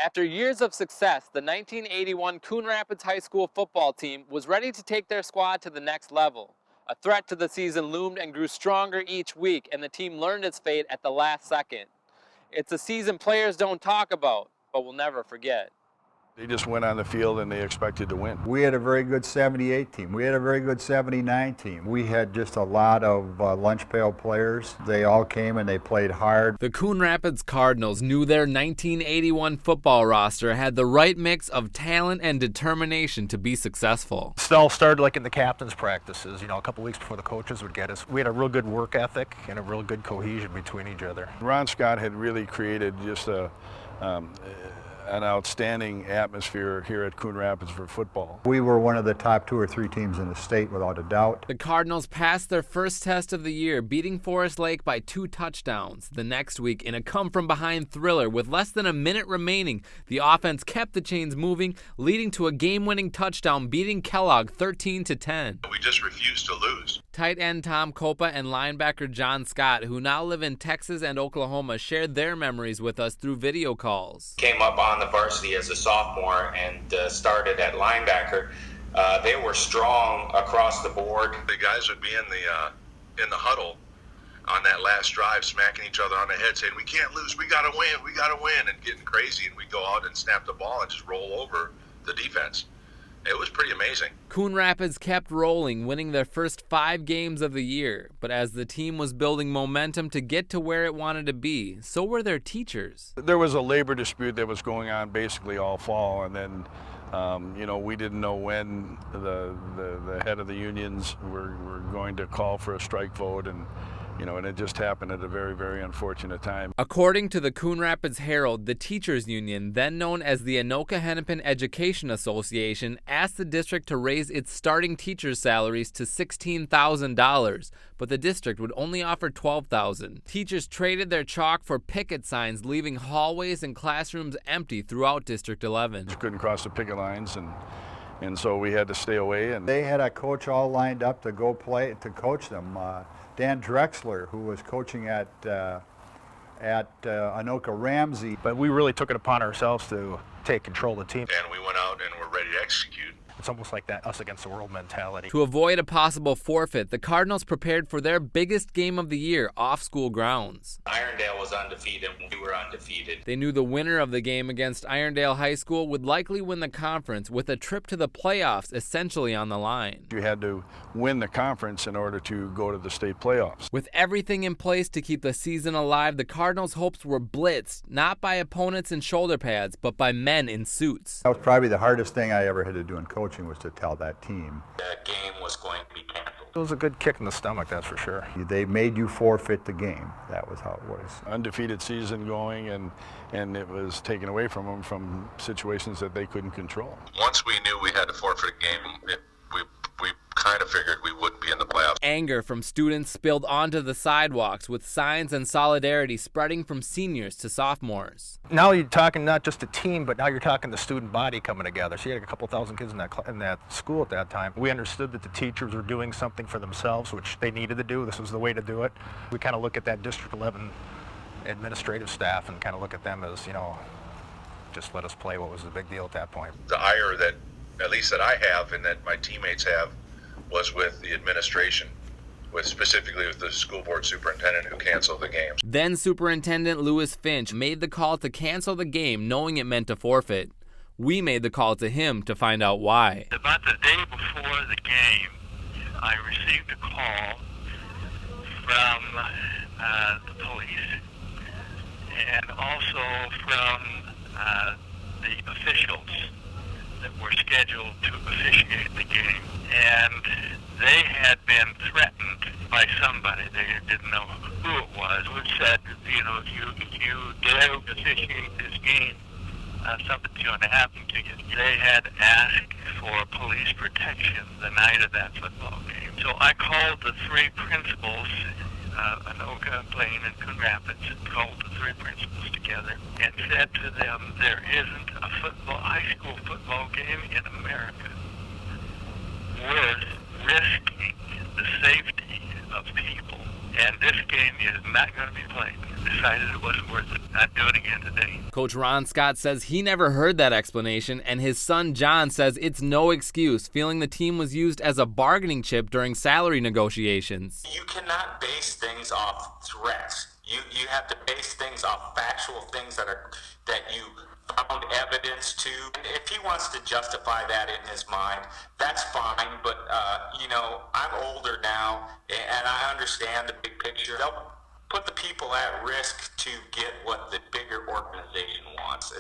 After years of success, the 1981 Coon Rapids High School football team was ready to take their squad to the next level. A threat to the season loomed and grew stronger each week, and the team learned its fate at the last second. It's a season players don't talk about, but will never forget. They just went on the field and they expected to win. We had a very good 78 team. We had a very good 79 team. We had just a lot of lunch pail players. They all came and they played hard. The Coon Rapids Cardinals knew their 1981 football roster had the right mix of talent and determination to be successful. It all started like in the captain's practices, a couple weeks before the coaches would get us. We had a real good work ethic and a real good cohesion between each other. Ron Scott had really created just an outstanding atmosphere here at Coon Rapids for football. We were one of the top 2 or 3 teams in the state without a doubt. The Cardinals passed their first test of the year, beating Forest Lake by 2 touchdowns. The next week, in a come-from-behind thriller with less than a minute remaining, the offense kept the chains moving, leading to a game-winning touchdown, beating Kellogg 13-10. We just refused to lose. Tight end Tom Copa and linebacker John Scott, who now live in Texas and Oklahoma, shared their memories with us through video calls. Came up on the varsity as a sophomore and started at linebacker. They were strong across the board. The guys would be in the huddle on that last drive, smacking each other on the head, saying, "We can't lose. We gotta win," and getting crazy. And we go out and snap the ball and just roll over the defense. It was pretty amazing. Coon Rapids kept rolling, winning their first 5 games of the year. But as the team was building momentum to get to where it wanted to be, so were their teachers. There was a labor dispute that was going on basically all fall, and then we didn't know when the head of the unions were going to call for a strike vote, and it just happened at a very, very unfortunate time. According to the Coon Rapids Herald, the teachers union, then known as the Anoka-Hennepin Education Association, asked the district to raise its starting teachers' salaries to $16,000, but the district would only offer $12,000. Teachers traded their chalk for picket signs, leaving hallways and classrooms empty throughout District 11. You couldn't cross the picket lines, and so we had to stay away. And they had a coach all lined up to go play to coach them. Dan Drexler, who was coaching at Anoka Ramsey. But we really took it upon ourselves to take control of the team. And we went out and were ready to execute. It's almost like that us against the world mentality. To avoid a possible forfeit, the Cardinals prepared for their biggest game of the year off school grounds. Irondale was undefeated. We were undefeated. They knew the winner of the game against Irondale High School would likely win the conference, with a trip to the playoffs essentially on the line. You had to win the conference in order to go to the state playoffs. With everything in place to keep the season alive, the Cardinals' hopes were blitzed, not by opponents in shoulder pads, but by men in suits. That was probably the hardest thing I ever had to do in coaching, was to tell that team. That game was going to be canceled. It was a good kick in the stomach, that's for sure. They made you forfeit the game. That was how it was. Undefeated season going, and it was taken away from them from situations that they couldn't control. Once we knew we had to forfeit a game, we kind of figured we wouldn't be in the playoffs. Anger from students spilled onto the sidewalks, with signs and solidarity spreading from seniors to sophomores. Now you're talking not just a team, but now you're talking the student body coming together. So you had a couple thousand kids in that school at that time. We understood that the teachers were doing something for themselves, which they needed to do. This was the way to do it. We kind of look at that District 11 administrative staff and kind of look at them as, just let us play. What was the big deal at that point? The ire that, at least that I have and that my teammates have, was with the administration, specifically with the school board superintendent who canceled the games. Then Superintendent Lewis Finch made the call to cancel the game, knowing it meant a forfeit. We made the call to him to find out why. About the day before the game, I received a call from the police and also from the officials that were scheduled to officiate the game. And they had been threatened by somebody. They didn't know who it was, who said, if you dare officiate this game, something's going to happen to you. They had asked for police protection the night of that football game. So I called the 3 principals, Anoka, Blaine, and Coon Rapids, called the 3 principals together and said to them, there isn't a high school football game in America worth risking the safety of people, and this game is not going to be played. Decided it wasn't worth it. I'd do it again today. Coach Ron Scott says he never heard that explanation, and his son John says it's no excuse, feeling the team was used as a bargaining chip during salary negotiations. You cannot base things off threats. You have to base things off factual things that you found evidence to. If he wants to justify that in his mind, that's fine. But I'm older now, and I understand the big picture. They'll put the people at risk to get what the bigger organization wants.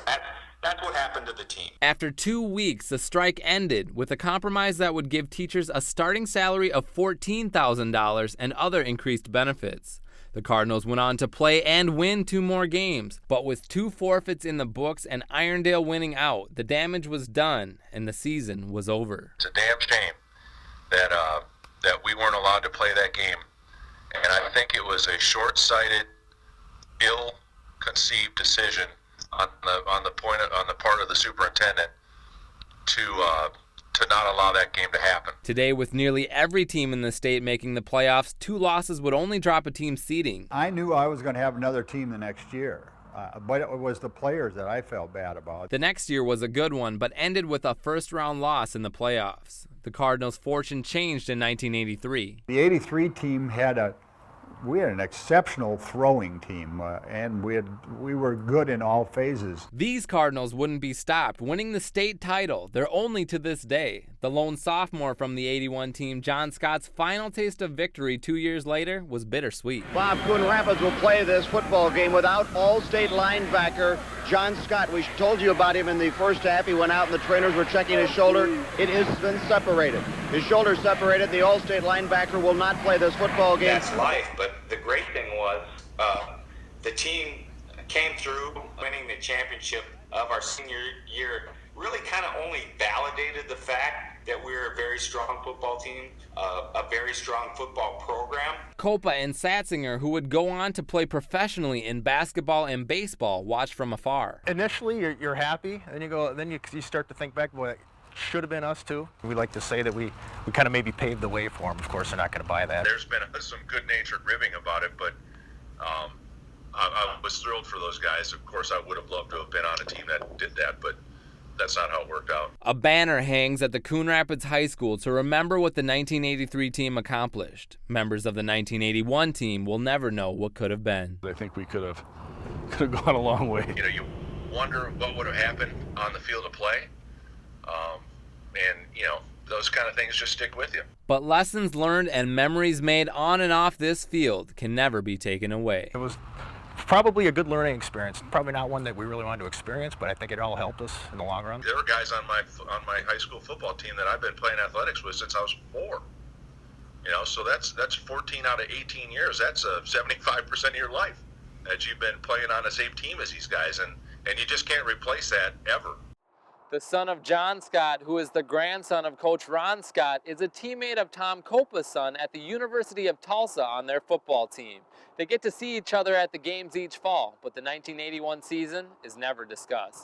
That's what happened to the team. After 2 weeks, the strike ended with a compromise that would give teachers a starting salary of $14,000 and other increased benefits. The Cardinals went on to play and win 2 more games, but with 2 forfeits in the books and Irondale winning out, the damage was done and the season was over. It's a damn shame that we weren't allowed to play that game, and I think it was a short-sighted, ill-conceived decision on the part of the superintendent to not allow that game to happen. Today, with nearly every team in the state making the playoffs, 2 losses would only drop a team's seeding. I knew I was going to have another team the next year, but it was the players that I felt bad about. The next year was a good one, but ended with a first-round loss in the playoffs. The Cardinals' fortune changed in 1983. The '83 team had an exceptional throwing team, and we were good in all phases. These Cardinals wouldn't be stopped, winning the state title, their only to this day. The lone sophomore from the '81 team, John Scott's final taste of victory 2 years later was bittersweet. Bob, Coon Rapids will play this football game without All-State linebacker John Scott. We told you about him in the first half. He went out and the trainers were checking his shoulder. It has been separated. His shoulder separated. The All-State linebacker will not play this football game. That's life, but the great thing was the team came through. Winning the championship of our senior year really kind of only validated the fact that we're a very strong football team, a very strong football program. Copa and Satzinger, who would go on to play professionally in basketball and baseball, watched from afar. Initially, you're happy, and you start to think back, boy, it should have been us too. We like to say that we kind of maybe paved the way for them. Of course, they're not going to buy that. There's been some good-natured ribbing about it, but I was thrilled for those guys. Of course, I would have loved to have been on a team that did that, but that's not how it worked out. A banner hangs at the Coon Rapids High School to remember what the 1983 team accomplished. Members of the 1981 team will never know what could have been. I think we could have gone a long way. You wonder what would have happened on the field of play, and those kind of things just stick with you. But lessons learned and memories made on and off this field can never be taken away. It was probably a good learning experience. Probably not one that we really wanted to experience, but I think it all helped us in the long run. There were guys on my high school football team that I've been playing athletics with since I was 4. So that's 14 out of 18 years. That's 75% of your life that you've been playing on the same team as these guys, and you just can't replace that ever. The son of John Scott, who is the grandson of Coach Ron Scott, is a teammate of Tom Copa's son at the University of Tulsa on their football team. They get to see each other at the games each fall, but the 1981 season is never discussed.